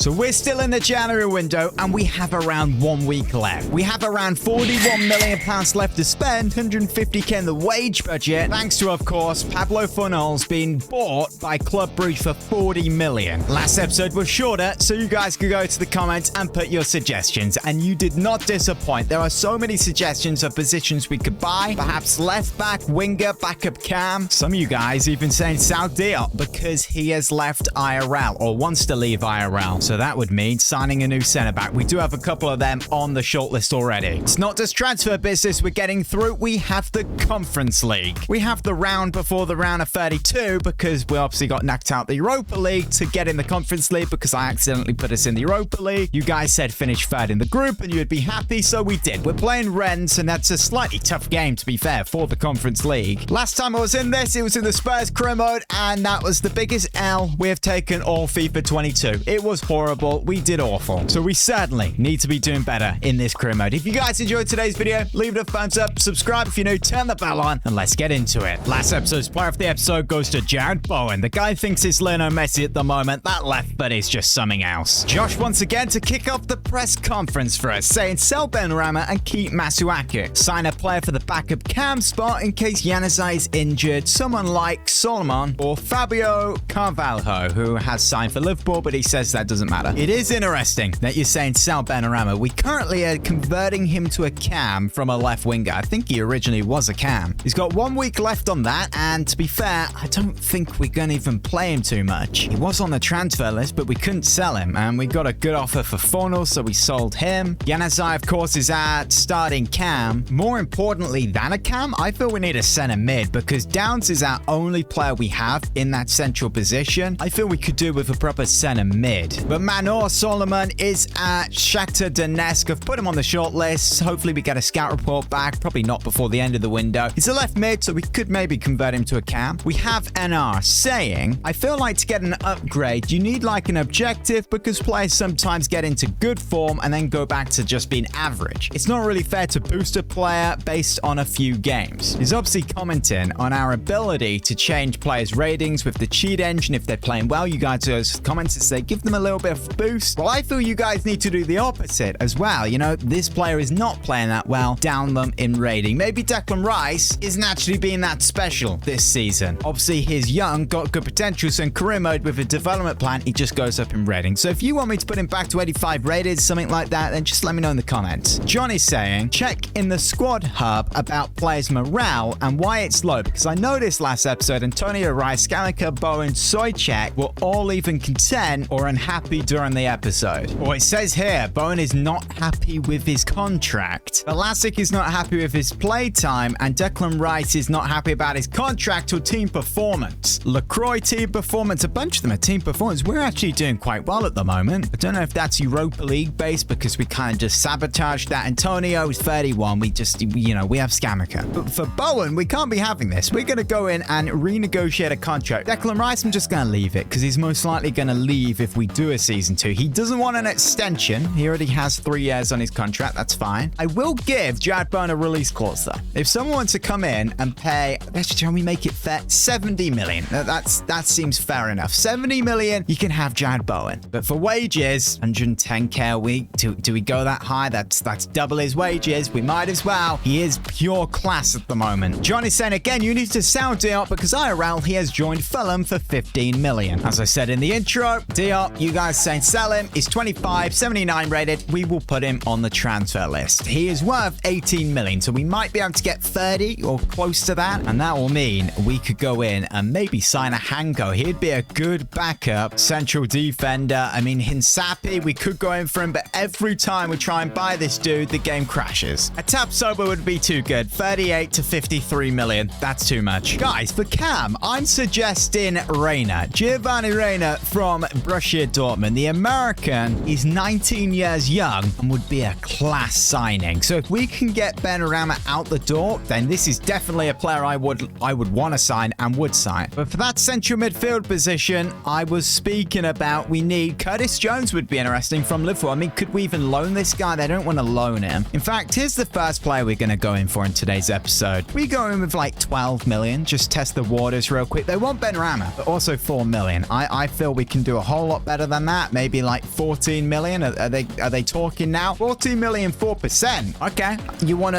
So we're still in the January window and we have around 1 week left. We have around £41 million left to spend, 150k in the wage budget, thanks to, of course, Pablo Fornals being bought by Club Brugge for 40 million. Last episode was shorter, so you guys could go to the comments and put your suggestions, and you did not disappoint. There are so many suggestions of positions we could buy, perhaps left back, winger, backup cam. Some of you guys even saying Sal Diop because he has left IRL or wants to leave IRL. So that would mean signing a new centre-back. We do have a couple of them on the shortlist already. It's not just transfer business we're getting through. We have the Conference League. We have the round before the round of 32 because we obviously got knocked out the Europa League to get in the Conference League because I accidentally put us in the Europa League. You guys said finish third in the group and you'd be happy, so we did. We're playing Rennes, and that's a slightly tough game, to be fair, for the Conference League. Last time I was in this, it was in the Spurs career mode, and that was the biggest L we have taken all FIFA 22. It was horrible. We did awful. So we certainly need to be doing better in this career mode. If you guys enjoyed today's video, leave it a thumbs up, subscribe if you're new, turn the bell on, and let's get into it. Last episode's player of the episode goes to Jared Bowen. The guy thinks it's Lionel Messi at the moment. That left foot is just something else. Josh once again to kick off the press conference for us, saying sell Benrahma and keep Masuaku. Sign a player for the backup cam spot in case Januzaj is injured. Someone like Solomon or Fabio Carvalho, who has signed for Liverpool, but he says that doesn't matter. It is interesting that you're saying sell Benrahma. We currently are converting him to a cam from a left winger. I think he originally was a cam. He's got 1 week left on that, and to be fair, I don't think we're going to even play him too much. He was on the transfer list, but we couldn't sell him, and we got a good offer for Fornals, so we sold him. Januzaj, of course, is at starting cam. More importantly than a cam, I feel we need a centre mid because Downs is our only player we have in that central position. I feel we could do with a proper centre mid. But Manor Solomon is at Shakhtar Donetsk. I've put him on the short list. Hopefully we get a scout report back. Probably not before the end of the window. He's a left mid, so we could maybe convert him to a cam. We have NR saying, I feel like to get an upgrade, you need like an objective because players sometimes get into good form and then go back to just being average. It's not really fair to boost a player based on a few games. He's obviously commenting on our ability to change players' ratings with the cheat engine. If they're playing well, you guys comment to say give them a little bit of boost. Well, I feel you guys need to do the opposite as well. You know, this player is not playing that well. Down them in rating. Maybe Declan Rice isn't actually being that special this season. Obviously, he's young, got good potential, so in career mode with a development plan, he just goes up in rating. So if you want me to put him back to 85 rated, something like that, then just let me know in the comments. John is saying, check in the squad hub about players' morale and why it's low, because I noticed last episode Antonio Rice, Scamacca, Bowen, Soychek were all even content or unhappy during the episode. Well, it says here, Bowen is not happy with his contract. Velasic is not happy with his play time, and Declan Rice is not happy about his contract or team performance. LaCroix team performance, a bunch of them are team performance. We're actually doing quite well at the moment. I don't know if that's Europa League based because we kind of just sabotaged that. Antonio is 31. We just, you know, we have Scamacca. But for Bowen, we can't be having this. We're going to go in and renegotiate a contract. Declan Rice, I'm just going to leave it because he's most likely going to leave if we do a season 2. He doesn't want an extension. He already has 3 years on his contract. That's fine. I will give Jared Bowen a release clause though. If someone wants to come in and pay, let's try we make it fair, 70 million. That seems fair enough. 70 million, you can have Jared Bowen. But for wages, 110k a week, do we go that high? That's double his wages. We might as well. He is pure class at the moment. John is saying again, you need to sell Diop because IRL, he has joined Fulham for 15 million. As I said in the intro, Diop, you guys saying sell him. He's 25, 79 rated. We will put him on the transfer list. He is worth 18 million, so we might be able to get 30 or close to that, and that will mean we could go in and maybe sign a Hanko. He'd be a good backup central defender. I mean, Hinsapi, we could go in for him, but every time we try and buy this dude, the game crashes. A tap sober would be too good. 38 to 53 million. That's too much. Guys, for Cam, I'm suggesting Reyna. Giovanni Reyna from Borussia Dortmund. The American is 19 years young and would be a class signing. So if we can get Benrahma out the door, then this is definitely a player I would want to sign and would sign. But for that central midfield position, I was speaking about we need Curtis Jones would be interesting from Liverpool. I mean, could we even loan this guy? They don't want to loan him. In fact, here's the first player we're going to go in for in today's episode. We go in with like 12 million, just test the waters real quick. They want Benrahma, but also 4 million. I feel we can do a whole lot better than that? Maybe like 14 million? Are they talking now? 14 million, 4%. Okay. You want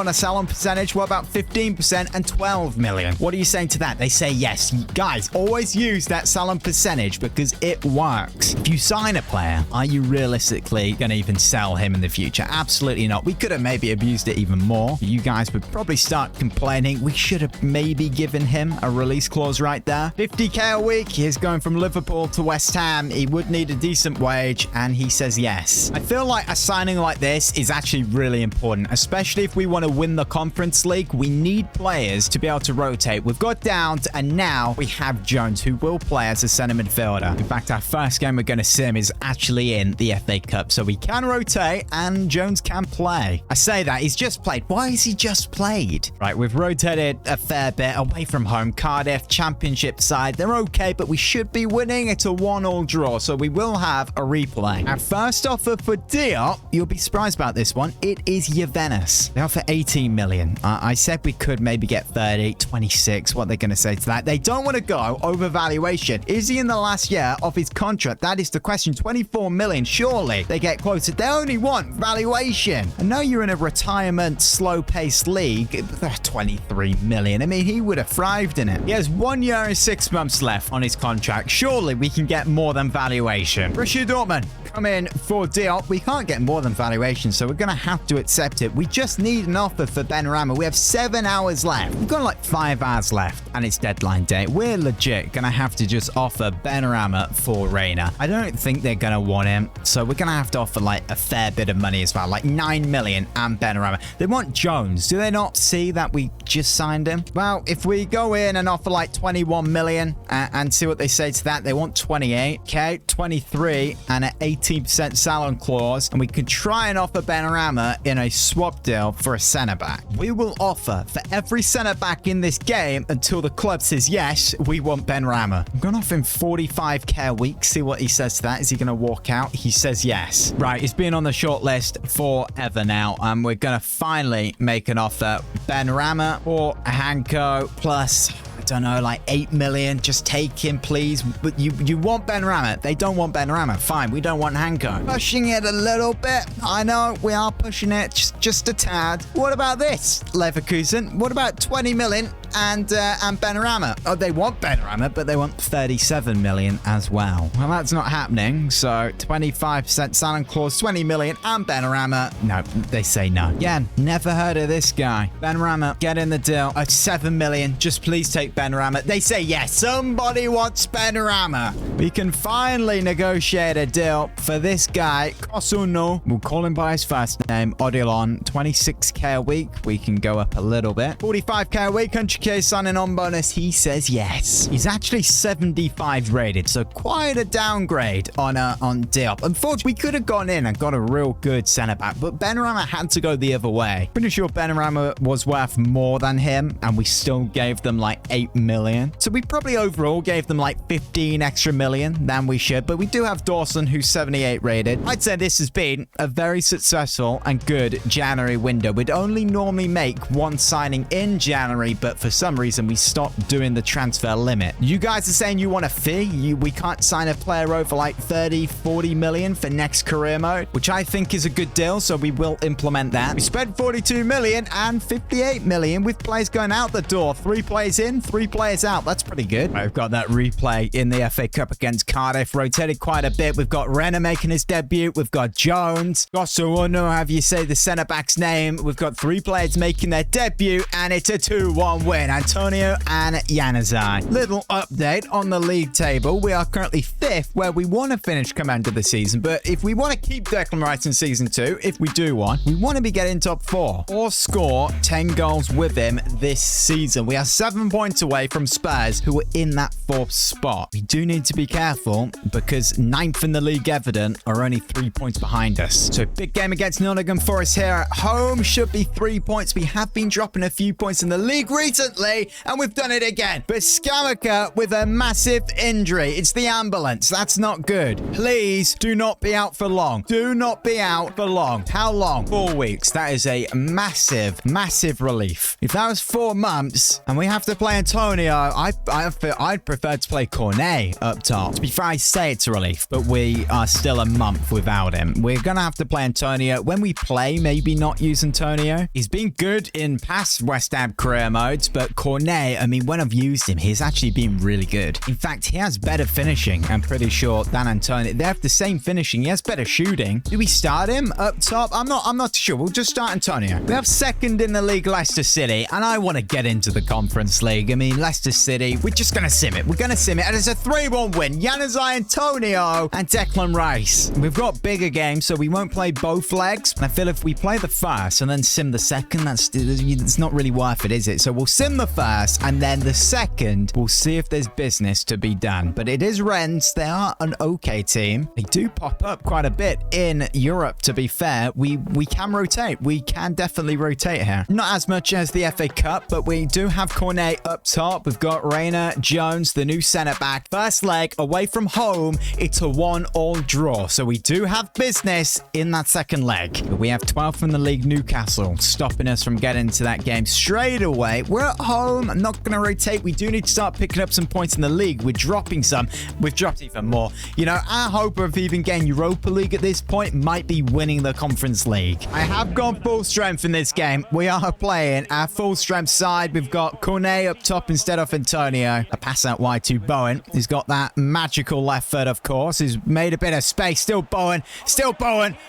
to sell on percentage? What about 15% and 12 million? What are you saying to that? They say yes. Guys, always use that sell on percentage because it works. If you sign a player, are you realistically going to even sell him in the future? Absolutely not. We could have maybe abused it even more. You guys would probably start complaining. We should have maybe given him a release clause right there. 50k a week. He's going from Liverpool to West Ham. He would need a decent wage, and he says yes. I feel like a signing like this is actually really important, especially if we want to win the Conference League. We need players to be able to rotate. We've got Downs, and now we have Jones, who will play as a centre midfielder. In fact, our first game we're going to see him is actually in the FA Cup, so we can rotate, and Jones can play. I say that, he's just played. Why has he just played? Right, we've rotated a fair bit away from home. Cardiff, Championship side, they're okay, but we should be winning. It's a 1-1 draw, so we will have a replay. Our first offer for Diop, you'll be surprised about this one. It is Juventus. They offer 18 million. I said we could maybe get 30, 26. What they're going to say to that? They don't want to go over valuation. Is he in the last year of his contract? That is the question. 24 million. Surely they get closer. They only want valuation. I know you're in a retirement, slow-paced league. 23 million. I mean, he would have thrived in it. He has 1 year and 6 months left on his contract. Surely we can get more than valuation. Borussia Dortmund come in for Diop. We can't get more than valuation, so we're going to have to accept it. We just need an offer for Benrahma. We have 7 hours left. We've got like 5 hours left, and it's deadline day. We're legit going to have to just offer Benrahma for Reina. I don't think they're going to want him, so we're going to have to offer like a fair bit of money as well, like 9 million and Benrahma. They want Jones. Do they not see that we just signed him? Well, if we go in and offer like 21 million and see what they say to that, they want 28, okay, 23 and an 18% salon clause, and we could try and offer Benrahma in a swap deal for a centre back. We will offer for every centre back in this game until the club says yes, we want Benrahma. I'm going to offer him 45k a week, see what he says to that. Is he going to walk out? He says yes. Right, he's been on the short list forever now, and we're going to finally make an offer. Benrahma or Hanko plus, I don't know, like 8 million. Just take him, please. But you want Benrahma. They don't want Benrahma. Fine, we don't want Hanko. Pushing it a little bit. I know we are pushing it just a tad. What about this, Leverkusen? What about 20 million and Benrahma? Oh, they want Benrahma, but they want 37 million as well. Well, that's not happening. So 25% sign-on clause, 20 million and Benrahma. No, they say no. Again, never heard of this guy. Benrahma, get in the deal. 7 million. Just please take Benrahma. They say yes. Somebody wants Benrahma. We can finally negotiate a deal for this guy, Kosuno. We'll call him by his first name, Odilon. 26k a week. We can go up a little bit. 45k a week, 100k signing on bonus. He says yes. He's actually 75 rated, so quite a downgrade on Diop. Unfortunately, we could have gone in and got a real good centre back, but Benrahma had to go the other way. Pretty sure Benrahma was worth more than him, and we still gave them like 8 million. So we probably overall gave them like 15 extra million than we should, but we do have Dawson, who's 78 rated. I'd say this has been a very successful and good January window. We'd only normally make one signing in January, but for some reason we stopped doing the transfer limit. You guys are saying you want a fee. We can't sign a player over like 30, 40 million for next career mode, which I think is a good deal, so we will implement that. We spent 42 million and 58 million with players going out the door. 3 players in, 3 players out. That's pretty good. Right, we've got that replay in the FA Cup against Cardiff. Rotated quite a bit. We've got Renner making his debut. We've got Jones. Gosuono, have you say the centre-back's name. We've got 3 players making their debut, and it's a 2-1 win. Antonio and Januzaj. Little update on the league table. We are currently 5th, where we want to finish come end of the season, but if we want to keep Declan Rice in season 2, if we do want, we want to be getting top 4 or score 10 goals with him this season. We are 7 points away from Spurs, who are in that 4th spot. We do need to be careful because 9th in the league Everton are only 3 points behind us. So big game against Nottingham Forest here at home. Should be 3 points. We have been dropping a few points in the league recently. consistently, and we've done it again. But Scamacca with a massive injury. It's the ambulance. That's not good. Please do not be out for long. Do not be out for long. How long? 4 weeks. That is a massive, massive relief. If that was 4 months and we have to play Antonio, I'd prefer to play Cornet up top. To be fair, I say it's a relief, but we are still a month without him. We're going to have to play Antonio. When we play, maybe not use Antonio. He's been good in past West Ham career modes, but Cornet, I mean, when I've used him, he's actually been really good. In fact, he has better finishing, I'm pretty sure, than Antonio. They have the same finishing. He has better shooting. Do we start him up top? I'm not sure. We'll just start Antonio. We have second in the league, Leicester City, and I want to get into the Conference League. I mean, Leicester City, we're just going to sim it. We're going to sim it, and it's a 3-1 win. Januzaj, Antonio, and Declan Rice. We've got bigger games, so we won't play both legs. And I feel if we play the first and then sim the second, it's not really worth it, is it? So we'll sim the first, and then the second, we'll see if there's business to be done. But it is Rennes. They are an okay team. They do pop up quite a bit in Europe, to be fair. We can rotate. We can definitely rotate here. Not as much as the FA Cup, but we do have Cornet up top. We've got Reina Jones, the new centre-back. First leg away from home. It's a 1-1 draw. So we do have business in that second leg. But we have 12th in the league, Newcastle, stopping us from getting to that game straight away. We're at home. I'm not going to rotate. We do need to start picking up some points in the league. We're dropping some. We've dropped even more. You know, our hope of even getting Europa League at this point might be winning the Conference League. I have gone full strength in this game. We are playing our full strength side. We've got Cornet up top instead of Antonio. A pass out wide to Bowen. He's got that magical left foot, of course. He's made a bit of space. Still Bowen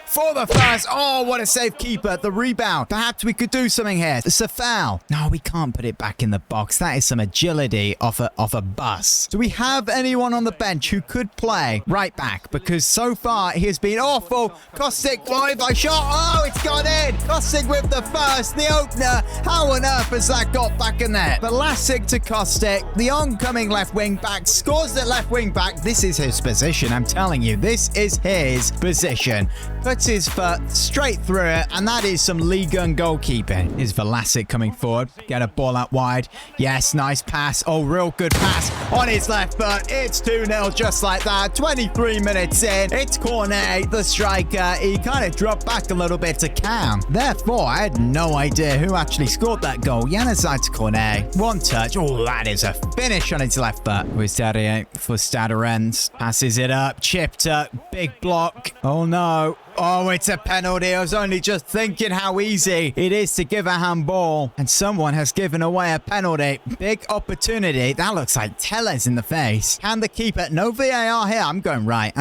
for the first. Oh, what a save keeper. The rebound. Perhaps we could do something here. It's a foul. No, we can't put it back in the box. That is some agility off a bus. Do we have anyone on the bench who could play right back? Because so far he has been awful. Kostic, fly shot. Oh, it's gone in. Kostic with the first, the opener. How on earth has that got back in there? Vlasic to Kostic. The oncoming left wing back scores at left wing back. This is his position. I'm telling you, this is his position. Puts his foot straight through it, and that is some League One goalkeeping. Is Vlasic coming forward? Get a ball out wide. Yes, nice pass. Oh, real good pass on his left foot. It's 2-0 just like that. 23 minutes in. It's Cornet, the striker. He kind of dropped back a little bit to Cam. Therefore, I had no idea who actually scored that goal. Januzaj to Cornet. One touch. Oh, that is a finish on his left foot. Wistaria for Stade Rennes. Passes it up. Chipped up. Big block. Oh, no. Oh, it's a penalty. I was only just thinking how easy it is to give a handball. And someone has given away a penalty. Big opportunity. That looks like Tellez in the face. Can the keeper? No VAR here. I'm going right.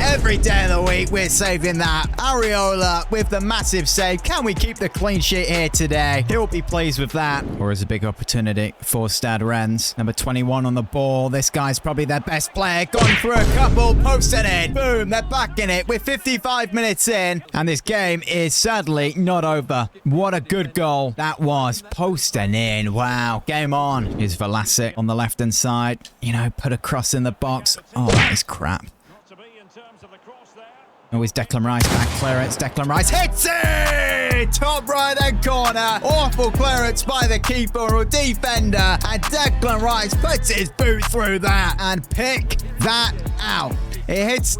Every day of the week, we're saving that. Areola with the massive save. Can we keep the clean sheet here today? He'll be pleased with that. Or is a big opportunity for Stade Rennes. Number 21 on the ball. This guy's probably their best player. Gone through a couple. Posted it. Boom. They're back in it. We're 55 minutes in, and this game is sadly not over. What a good goal that was. Posting in. Wow. Game on. Here's Vlasic on the left-hand side. You know, put a cross in the box. Oh, that is crap. Oh, it's Declan Rice. Back clearance. Declan Rice hits it! Top right-hand corner. Awful clearance by the keeper or defender. And Declan Rice puts his boot through that and pick that out. It hits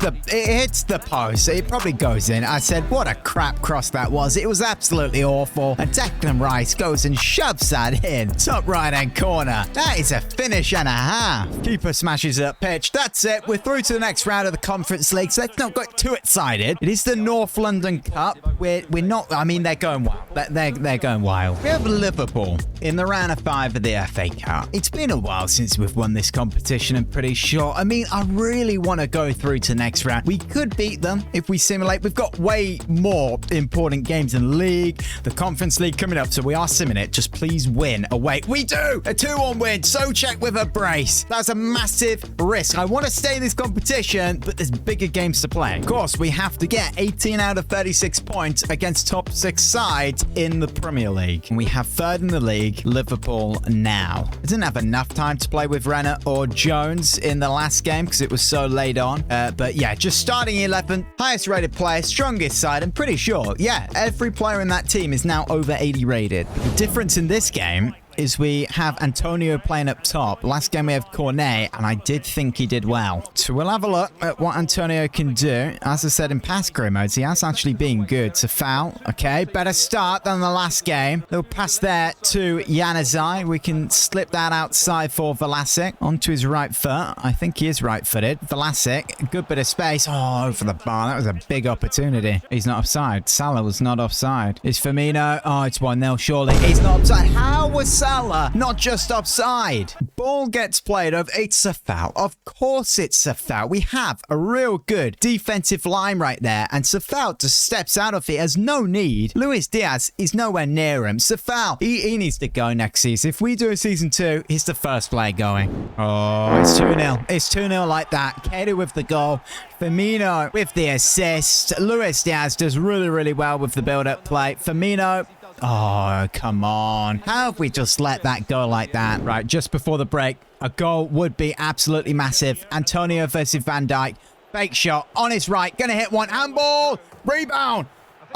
the post. It probably goes in. I said, what a crap cross that was. It was absolutely awful. And Declan Rice goes and shoves that in. Top right-hand corner. That is a finish and a half. Keeper smashes it up pitch. That's it. We're through to the next round of the Conference League. So let's not get too excited. It is the North London Cup. We're not, I mean, they're going wild. They're going wild. We have Liverpool in the round of 5 of the FA Cup. It's been a while since we've won this competition, I'm pretty sure. I mean, I really want to go through to next round. We could beat them if we simulate. We've got way more important games in the league. The Conference League coming up, so we are simming it. Just please win away. We do! A 2-1 win. So check with a brace. That's a massive risk. I want to stay in this competition, but there's bigger games to play. Of course, we have to get 18 out of 36 points against top 6 sides in the Premier League. And we have third in the league, Liverpool now. I didn't have enough time to play with Renner or Jones in the last game because it was so late on. But yeah, just starting 11, highest rated player, strongest side. I'm pretty sure, yeah, every player in that team is now over 80 rated. The difference in this game is we have Antonio playing up top. Last game we have Cornet, and I did think he did well. So we'll have a look at what Antonio can do. As I said, in past career modes, he has actually been good. To foul, okay, better start than the last game. Little pass there to Januzaj. We can slip that outside for Vlasic. Onto his right foot. I think he is right-footed. Vlasic, good bit of space. Oh, over the bar. That was a big opportunity. He's not offside. Salah was not offside. Is Firmino? Oh, it's 1-0, surely. He's not offside. How was Salah not just offside? Ball gets played over. It's a foul. Of course it's a foul. We have a real good defensive line right there, and Safal just steps out of it. Has no need. Luis Diaz is nowhere near him. Safal, he needs to go next season. If we do a season 2, he's the first player going. Oh, it's 2-0. It's 2-0 like that. Kato with the goal. Firmino with the assist. Luis Diaz does really, really well with the build-up play. Firmino. Oh, come on. How have we just let that go like that? Right, just before the break, a goal would be absolutely massive. Antonio versus Van Dijk. Fake shot on his right. Gonna hit one. Handball. Rebound.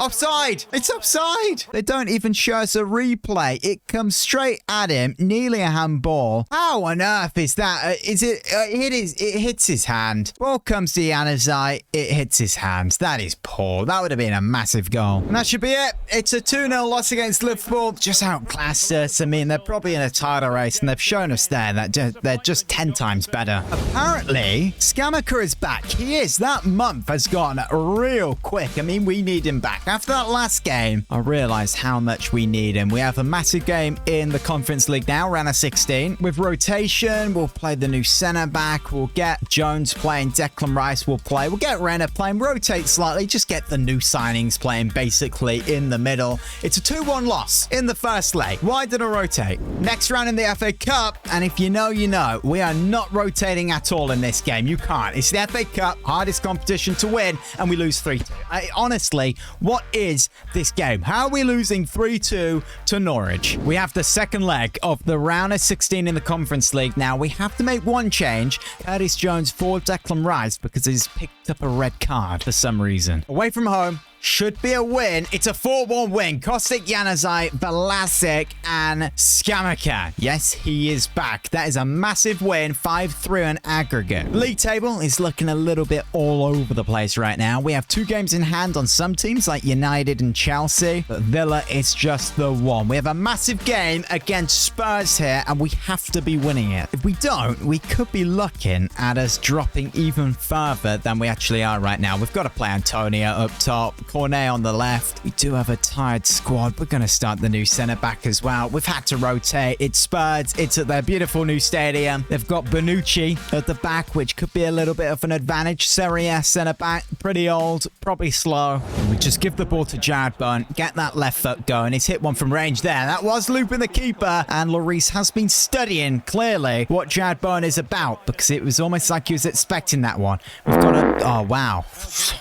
Offside. It's offside. They don't even show us a replay. It comes straight at him. Nearly a handball. How on earth is that? It hits his hand. Ball comes to Januzaj. It hits his hand. That is poor. That would have been a massive goal. And that should be it. It's a 2-0 loss against Liverpool. Just outclassed us. I mean, they're probably in a title race, and they've shown us there that they're just 10 times better. Apparently, Scamacca is back. He is. That month has gone real quick. I mean, we need him back. After that last game, I realized how much we need him. We have a massive game in the Conference League now, round of 16. With rotation, we'll play the new centre-back. We'll get Jones playing. Declan Rice will play. We'll get Renner playing. Rotate slightly. Just get the new signings playing basically in the middle. It's a 2-1 loss in the first leg. Why did I rotate? Next round in the FA Cup, and if you know, you know, we are not rotating at all in this game. You can't. It's the FA Cup, hardest competition to win, and we lose 3-2. Honestly, what is this game? How are we losing 3-2 to Norwich? We have the second leg of the round of 16 in the Conference League. Now, we have to make one change. Curtis Jones for Declan Rice because he's picked up a red card for some reason. Away from home. Should be a win. It's a 4-1 win. Kostic, Januzaj, Vlasic, and Scamacca. Yes, he is back. That is a massive win. 5-3 on aggregate. League table is looking a little bit all over the place right now. We have 2 games in hand on some teams like United and Chelsea, but Villa is just the one. We have a massive game against Spurs here, and we have to be winning it. If we don't, we could be looking at us dropping even further than we actually are right now. We've got to play Antonio up top. Cornet on the left. We do have a tired squad. We're going to start the new centre-back as well. We've had to rotate. It's Spurs. It's at their beautiful new stadium. They've got Bonucci at the back, which could be a little bit of an advantage. Severity, centre-back. Pretty old. Probably slow. And we just give the ball to Jared Bowen. Get that left foot going. He's hit one from range there. That was looping the keeper. And Lloris has been studying, clearly, what Jared Bowen is about, because it was almost like he was expecting that one. We've got a... Oh, wow.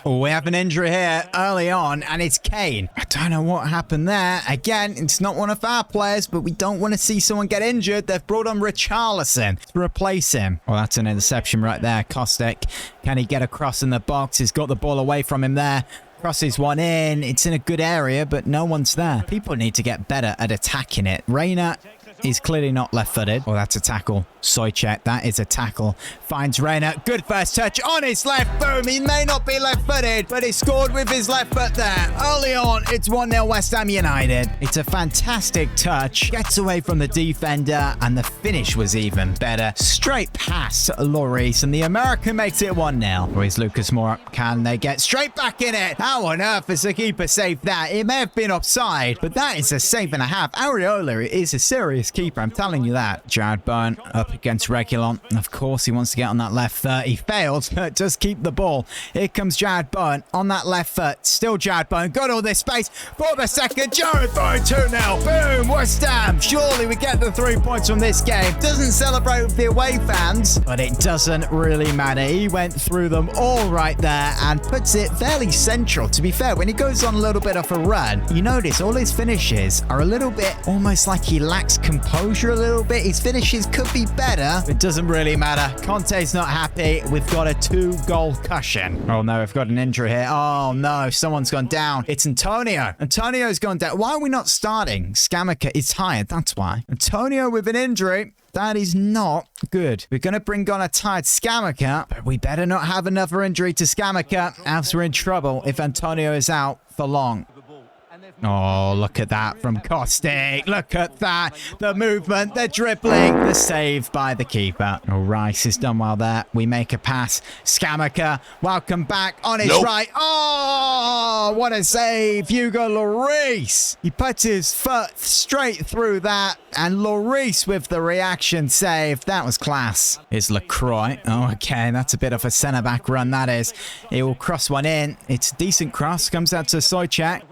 Oh, we have an injury here early on, and it's Kane. I don't know what happened there. Again, it's not one of our players, but we don't want to see someone get injured. They've brought on Richarlison to replace him. Well, that's an interception right there. Kostic, can he get across in the box? He's got the ball away from him there. Crosses one in. It's in a good area, but no one's there. People need to get better at attacking it. Reina is clearly not left-footed. Oh, that's a tackle. Soychek, that is a tackle. Finds Reina. Good first touch on his left. Boom. He may not be left-footed, but he scored with his left foot there. Early on, it's 1-0 West Ham United. It's a fantastic touch. Gets away from the defender, and the finish was even better. Straight past Lloris, and the American makes it 1-0. Where's Lucas Moura? Can they get straight back in it? How on earth has the keeper saved that? It may have been offside, but that is a save and a half. Areola is a serious keeper, I'm telling you that. Jared Bowen up against Reguilon. Of course, he wants to get on that left foot. He failed, but does keep the ball. Here comes Jared Bowen on that left foot. Still Jared Bowen. Got all this space for the second. Jared Bowen 2-0. Boom, West Ham. Surely we get the 3 points from this game. Doesn't celebrate with the away fans, but it doesn't really matter. He went through them all right there and puts it fairly central. To be fair, when he goes on a little bit of a run, you notice all his finishes are a little bit almost like he lacks control composure a little bit. His finishes could be better. It doesn't really matter. Conte's not happy. We've got a 2-goal cushion. Oh no, we've got an injury here. Oh no, someone's gone down. It's Antonio. Antonio's gone down. Why are we not starting? Scamacca is tired. That's why. Antonio with an injury. That is not good. We're going to bring on a tired Scamacca, but we better not have another injury to Scamacca, else we're in trouble if Antonio is out for long. Oh, look at that from Kostic. Look at that. The movement, the dribbling, the save by the keeper. Oh, Rice has done well there. We make a pass. Scamacca, welcome back on his right. Oh, what a save. Hugo Lloris. He puts his foot straight through that. And Lloris with the reaction save. That was class. Here's LaCroix. Oh, okay. That's a bit of a centre-back run, that is. He will cross one in. It's a decent cross. Comes out to Sojcek.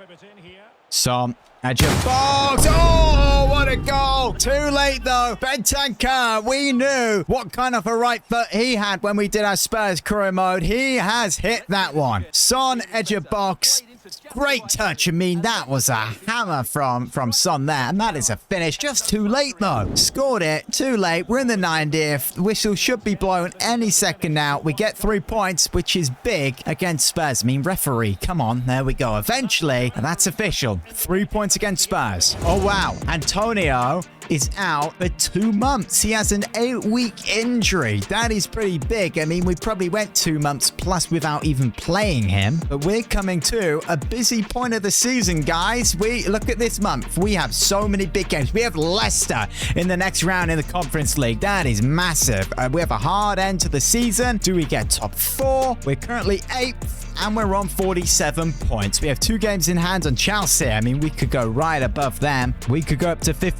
Son, edge of box. Oh, what a goal. Too late, though. Bentancur, we knew what kind of a right foot he had when we did our Spurs career mode. He has hit that one. Son, edge of box. Great touch. I mean, that was a hammer from Son there. And that is a finish. Just too late, though. Scored it. Too late. We're in the 90th. The whistle should be blown any second now. We get 3 points, which is big against Spurs. I mean, referee, come on. There we go. Eventually, that's official. 3 points against Spurs. Oh, wow. Antonio is out for 2 months. He has an 8-week injury. That is pretty big. I mean, we probably went 2 months plus without even playing him. But we're coming to a busy point of the season, guys. We look at this month. We have so many big games. We have Leicester in the next round in the Conference League. That is massive. We have a hard end to the season. Do we get top 4? We're currently 8th. And we're on 47 points. We have 2 games in hand on Chelsea. I mean, we could go right above them. We could go up to 50.